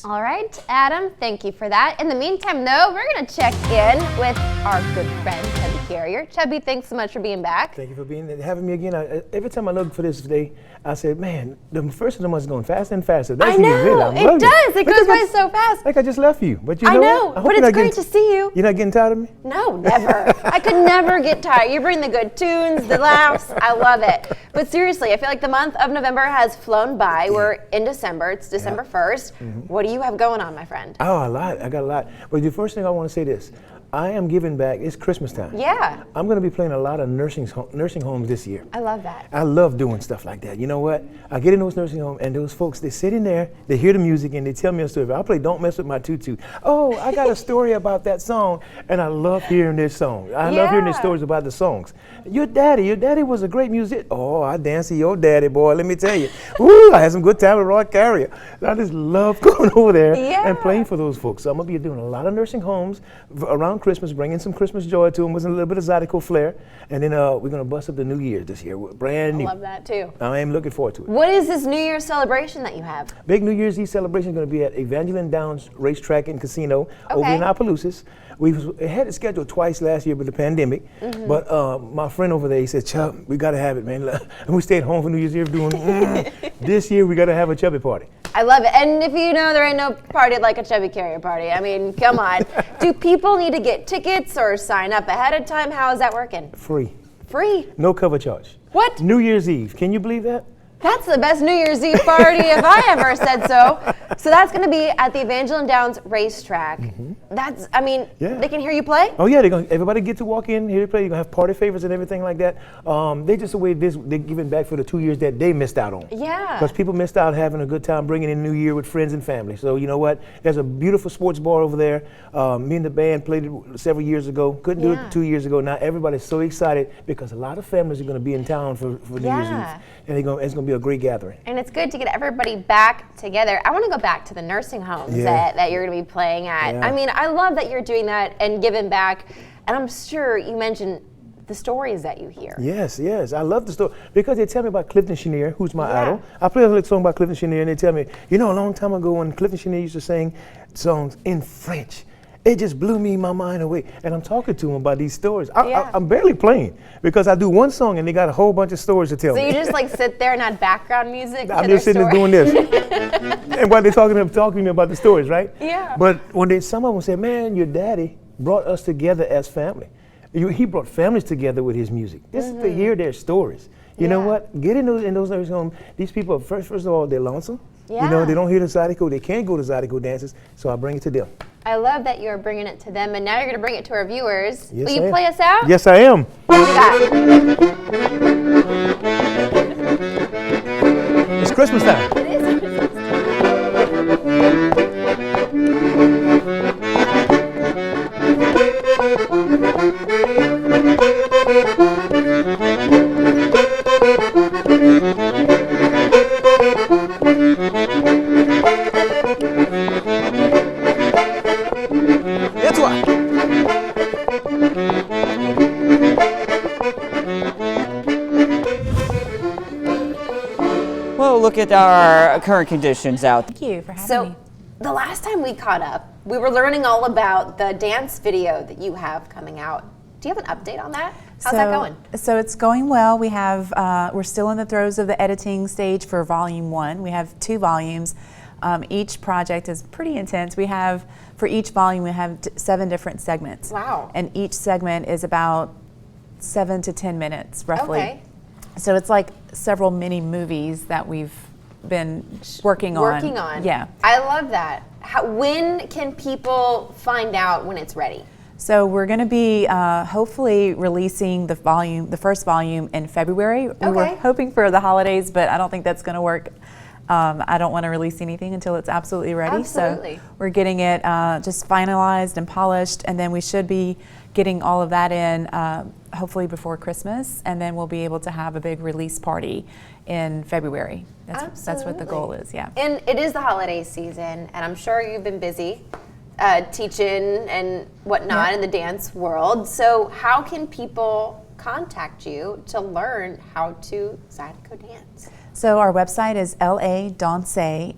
All right, Adam, thank you for that. In the meantime, though, we're going to check in with our good friend, Chubby Carrier. Chubby, thanks so much for being back. Thank you for having me again. Every time I look for this day, I said, man, the first of the month is going faster and faster. I know, it does. It goes by so fast. Like I just left you. But I know, but it's great to see you. You're not getting tired of me? No, never. I could never get tired. You bring the good tunes, the laughs. I love it. But seriously, I feel like the month of November has flown by. We're in December. It's December 1st. What do you have going on, my friend? Oh, a lot. I got a lot. But the first thing I want to say this. I am giving back. It's Christmas time. Yeah. I'm going to be playing a lot of nursing homes this year. I love that. I love doing stuff like that. You know what? I get in those nursing homes and those folks, they sit in there, they hear the music and they tell me a story. I play Don't Mess With My Tutu. Oh, I got a story about that song, and I love hearing this song. I love hearing the stories about the songs. Your daddy was a great musician. Oh, I danced to your daddy, boy, let me tell you. Ooh, I had some good time with Roy Carrier. I just love going over there and playing for those folks. So I'm going to be doing a lot of nursing homes around Christmas, bringing some Christmas joy to them with a little bit of Zydeco flair. And then we're going to bust up the New Year this year. Brand new. I love that too. I am looking forward to it. What is this New Year's celebration that you have? Big New Year's Eve celebration is going to be at Evangeline Downs Racetrack and Casino over in Opelousas. We had it scheduled twice last year with the pandemic, but my friend over there, he said, Chubb, we got to have it, man. And we stayed home for New Year's Eve doing, this year we got to have a Chubby party. I love it. And if you know, there ain't no party like a Chubby Carrier party. I mean, come on. Do people need to get tickets or sign up ahead of time? How is that working? Free. Free? No cover charge. What? New Year's Eve. Can you believe that? That's the best New Year's Eve party if I ever said so. So that's going to be at the Evangeline Downs Racetrack. That's, I mean, they can hear you play? Oh yeah, everybody get to walk in, hear you play. You're going to have party favors and everything like that. They just the way they're giving back for the 2 years that they missed out on. Yeah. Because people missed out having a good time bringing in New Year with friends and family. So you know what? There's a beautiful sports bar over there. Me and the band played it several years ago. Couldn't do it 2 years ago. Now everybody's so excited because a lot of families are going to be in town for New Year's Eve. And it's going to be a great gathering. And it's good to get everybody back together. I want to go back to the nursing homes that you're going to be playing at. I mean, I love that you're doing that and giving back. And I'm sure you mentioned the stories that you hear. Yes. I love the story because they tell me about Clifton Chenier, who's my idol. I play a little song about Clifton Chenier, and they tell me, you know, a long time ago when Clifton Chenier used to sing songs in French, it just blew my mind away. And I'm talking to him about these stories. I'm barely playing because I do one song and they got a whole bunch of stories to tell me. So you just like sit there and add background music? I'm just sitting there doing this. And while they're talking to me about the stories, right? Yeah. But when some of them said, man, your daddy brought us together as family. He brought families together with his music. This is to hear their stories. You know what? Get in those nursing homes. These people, first of all, they're lonesome. You know, they don't hear the Zydeco. They can't go to Zydeco dances, so I bring it to them. I love that you're bringing it to them, and now you're going to bring it to our viewers. Will you play us out? Yes, I am. What do you got? It's Christmas time. It is Christmas Well, look at our current conditions out. Thank you for having me. The last time we caught up, we were learning all about the dance video that you have coming out. Do you have an update on that? How's that going? So it's going well. We have, we're still in the throes of the editing stage for volume 1. We have 2 volumes. Each project is pretty intense. We have, for each volume, we have 7 different segments. Wow. And each segment is about 7 to 10 minutes, roughly. Okay. So it's like several mini movies that we've been working on. Yeah. I love that. When can people find out when it's ready? So we're going to be hopefully releasing the first volume in February. We were hoping for the holidays, but I don't think that's going to work. I don't want to release anything until it's absolutely ready. Absolutely. So we're getting it just finalized and polished, and then we should be getting all of that in hopefully before Christmas, and then we'll be able to have a big release party in February. That's what the goal is, yeah. And it is the holiday season, and I'm sure you've been busy teaching and whatnot in the dance world. So how can people contact you to learn how to Zydeco dance? So our website is ladanser,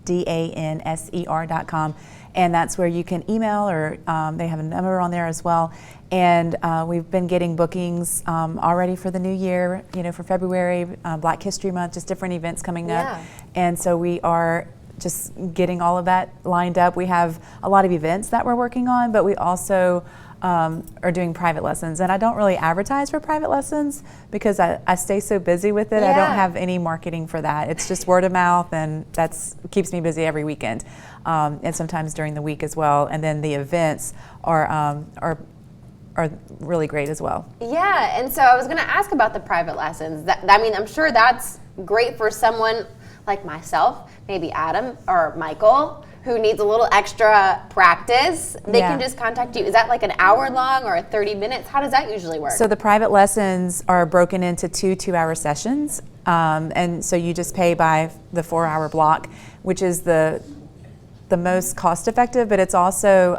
LADANSER.com, and that's where you can email, or they have a number on there as well. And we've been getting bookings already for the new year, for February, Black History Month, just different events coming up. And so we are just getting all of that lined up. We have a lot of events that we're working on, but we also are doing private lessons. And I don't really advertise for private lessons because I stay so busy with it. I don't have any marketing for that. It's just word of mouth, and that's keeps me busy every weekend, and sometimes during the week as well. And then the events are really great as well. Yeah, and so I was going to ask about the private lessons. I'm sure that's great for someone like myself, maybe Adam or Michael, who needs a little extra practice. They can just contact you. Is that like an hour long or 30 minutes? How does that usually work? So the private lessons are broken into 2 2-hour sessions, and so you just pay by the 4-hour block, which is the most cost effective, but it's also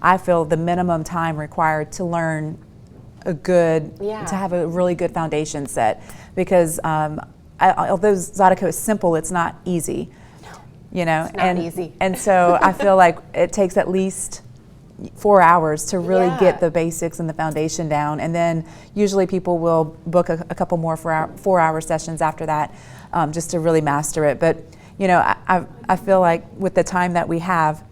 I feel the minimum time required to learn to have a really good foundation set, because although Zydeco is simple, it's not easy. It's not easy. And so I feel like it takes at least 4 hours to really get the basics and the foundation down. And then usually people will book a couple more 4-hour sessions after that, just to really master it. But I feel like with the time that we have,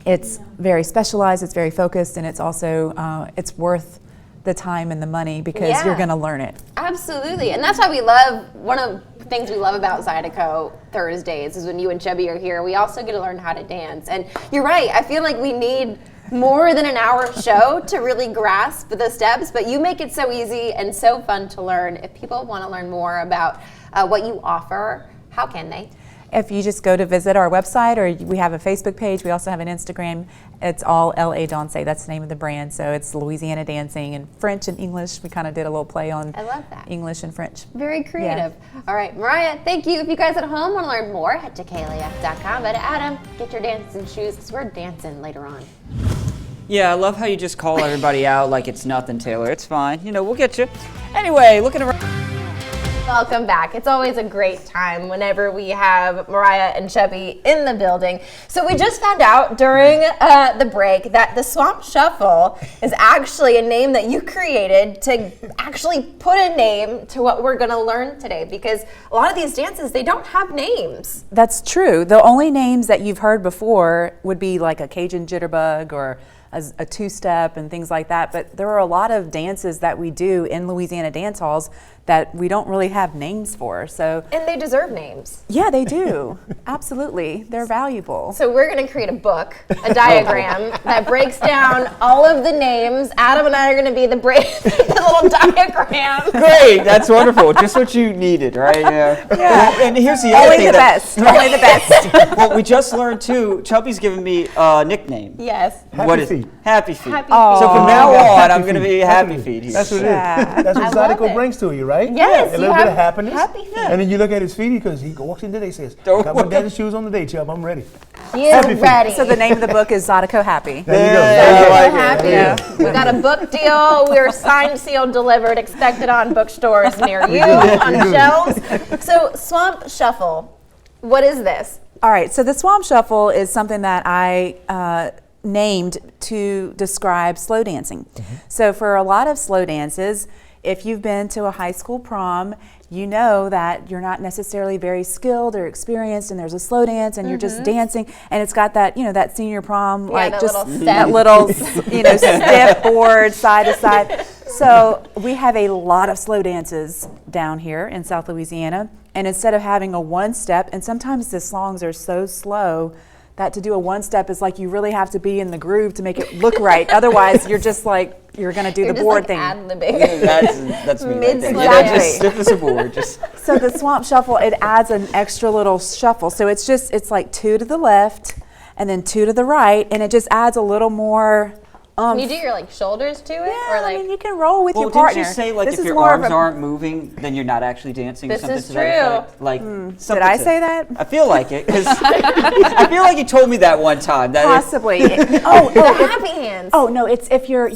it's very specialized, it's very focused, and it's also it's worth the time and the money because you're going to learn it. Absolutely, and that's why we love, one of the things we love about Zydeco Thursdays is when you and Chubby are here, we also get to learn how to dance. And you're right, I feel like we need more than an hour show to really grasp the steps, but you make it so easy and so fun to learn. If people want to learn more about what you offer, how can they? If you just go to visit our website, or we have a Facebook page, we also have an Instagram. It's all La Danser. That's the name of the brand. So it's Louisiana Dancing in French and English. We kind of did a little play on English and French. Very creative. Yeah. All right, Moriah, thank you. If you guys at home want to learn more, head to KLAF.com. But Adam, get your dancing shoes because we're dancing later on. Yeah, I love how you just call everybody out like it's nothing, Taylor. It's fine. We'll get you. Anyway, looking around. Welcome back. It's always a great time whenever we have Moriah and Chubby in the building. So we just found out during the break that the Swamp Shuffle is actually a name that you created to actually put a name to what we're going to learn today, because a lot of these dances, they don't have names. That's true. The only names that you've heard before would be like a Cajun jitterbug or a two-step and things like that, but there are a lot of dances that we do in Louisiana dance halls that we don't really have names for. So, and they deserve names. Yeah, they do. Absolutely. They're valuable. So we're going to create a book, a diagram that breaks down all of the names. Adam and I are going to be the little diagram. Great, that's wonderful. Just what you needed, right? Yeah. Well, and here's the other thing. Only the best. Well, we just learned too, Chubby's given me a nickname. Yes. Happy Feet. Happy Feet. Happy So from now on, I'm going to Feet. be Happy Feet here. That's what it is. That's what Zydeco brings to you, right? Yes. A little bit of happiness. Happy Feet. And then you look at his feet because he walks in today and says, got my dancing shoes on today, Chubb. I'm ready. He is ready. So the name of the book is Zydeco Happy. There you go. Zydeco Happy. Yeah. We got a book deal. We're signed, sealed, delivered, expected on bookstores near you, on shelves. So Swamp Shuffle, what is this? All right, so the Swamp Shuffle is something that I named to describe slow dancing. So for a lot of slow dances, if you've been to a high school prom, you know that you're not necessarily very skilled or experienced, and there's a slow dance and you're just dancing, and it's got that, that senior prom, like that just little step. that little, stiff board side to side. So we have a lot of slow dances down here in South Louisiana, and instead of having a one step, and sometimes the songs are so slow that to do a one step is like you really have to be in the groove to make it look right. Otherwise, you're just like, you're going to do the board thing. That's me right there. Mid-slow. Just stiff as a board. So the Swamp Shuffle, it adds an extra little shuffle. So it's like 2 to the left and then 2 to the right, and it just adds a little more Can you do your like shoulders to it, Yeah, or like? I mean, you can roll with Well, your partner. didn't you say like This if is your more of arms a- aren't moving, then you're not actually dancing? This or something is to that effect? true. Like, Did something I to- say that? I feel like it because I feel like you told me that one time. That Possibly. The happy hands. Oh no, it's if your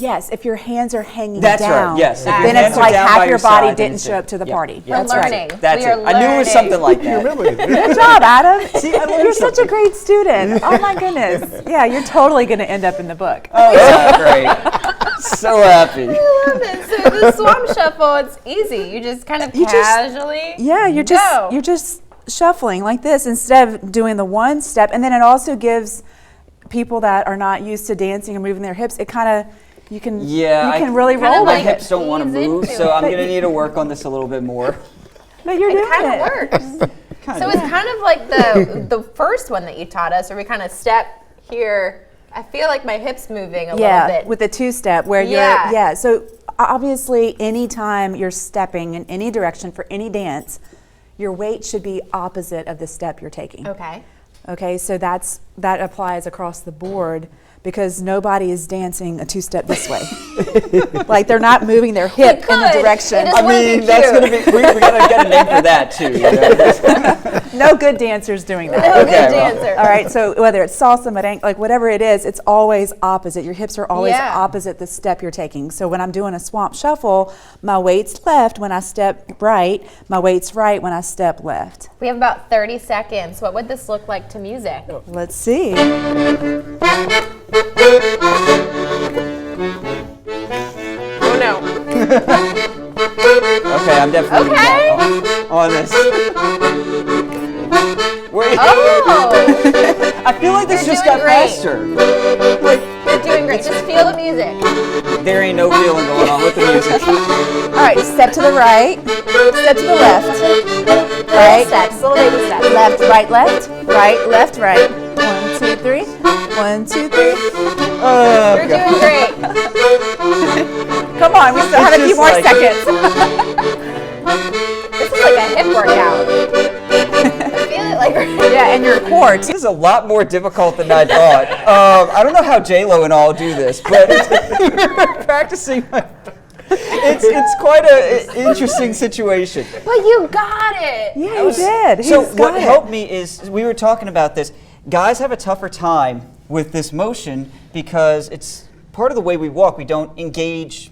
hands are hanging That's down. right. Yes. If your Then hands it's are like down half by your your body side, then didn't it's show it. up to the Yeah. party. Yeah. We're That's right. learning. That's We it. are I knew it was learning. something like that. Remember it. Good job, Adam. See, I learned You're such a something. great student. Oh my goodness. Yeah, you're totally going to end up in the book. Oh, yeah, great. So happy. I love it. So the swamp shuffle, it's easy. You just kind of You just- casually. Yeah, you're just shuffling like this instead of doing the one step, and then it also gives people that are not used to dancing or moving their hips. It kind of you can really kinda roll My like with hips it. don't want to ease move, into so it. I'm going to need to work on this a little bit more. But you're doing It kind it. of works. Kind So of. it's kind of like the first one that you taught us, where we kind of step here. I feel like my hips moving a little bit. With the two-step where Yeah. So obviously, anytime you're stepping in any direction for any dance, your weight should be opposite of the step you're taking. Okay. Okay, so that applies across the board because nobody is dancing a two-step this way. Like they're not moving their hip in the could. direction. It just I wouldn't be mean, that's cute. going to be, we got to get a name for that too. You know? No good dancers doing that. No Okay, good well. dancer. All right, so whether it's salsa, merengue, like whatever it is, it's always opposite. Your hips are always Yeah. opposite the step you're taking. So when I'm doing a swamp shuffle, my weight's left when I step right, my weight's right when I step left. We have about 30 seconds. What would this look like to music? Let's see. Oh no. Okay, I'm definitely Okay. on this. Wait, Oh, I feel like this You're just doing got great. faster. you're doing great. Just feel the music. There ain't no feeling going on with the music. All right, step to the right, step to the left. Right, Steps, little baby steps. left, right, left, right. 1, 2, 3. 1, 2, 3. You're doing great. Come on, we still have a few just more like- seconds. This is like a hip workout. I feel it like. Yeah, and your core This is a lot more difficult than I thought. I don't know how J-Lo and all do this, but practicing. It's quite an interesting situation. But you got it. Yeah, you did. So He's what got it. helped me is we were talking about this. Guys have a tougher time with this motion because it's part of the way we walk. We don't engage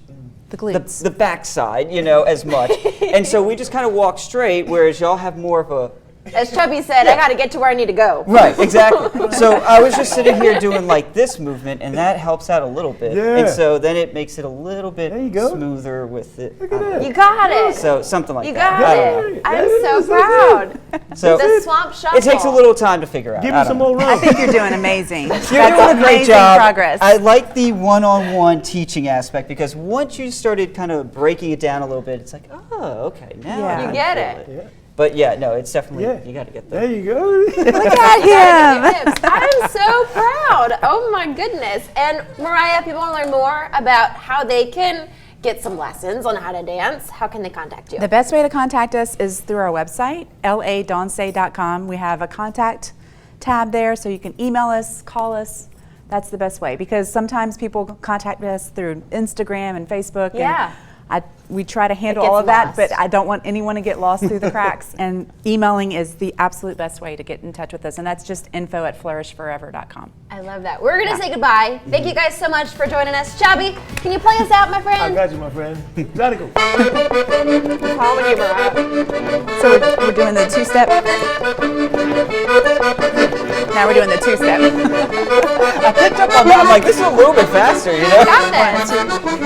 The glutes. the backside, as much, and so we just kind of walk straight. Whereas y'all have more of a As Chubby said, I got to get to where I need to go. right, exactly. So I was just sitting here doing like this movement, and that helps out a little bit. Yeah. And so then it makes it a little bit There you go. smoother with it. Look at that. You got it. So something like You that. got I don't know. it. I'm so proud. So The swamp shuffle. it takes a little time to figure out. Give I me some don't know. more I room. think you're doing amazing. You're That's doing a great amazing job. progress. I like the one-on-one teaching aspect because once you started kind of breaking it down a little bit, it's like, oh, okay, now Yeah. I You kinda get feel it. Yeah. But yeah, no, it's definitely Yeah. you got to get There there. you go. Look at him. Hips. I'm so proud. Oh my goodness. And Moriah, if people want to learn more about how they can get some lessons on how to dance, how can they contact you? The best way to contact us is through our website, ladonce.com. We have a contact tab there, so you can email us, call us. That's the best way because sometimes people contact us through Instagram and Facebook. Yeah. And we try to handle gets all of that, lost. but I don't want anyone to get lost through the cracks. And emailing is the absolute best way to get in touch with us, and that's just info@flourishforever.com. I love that. We're going to say goodbye. Thank you guys so much for joining us. Chubby, can you play us out, my I friend? got you, my friend. Zydeco. Calling you, Moriah. So we're doing the two-step. Now we're doing the two-step. I picked up on that. I'm like, this is a little bit faster, Got this.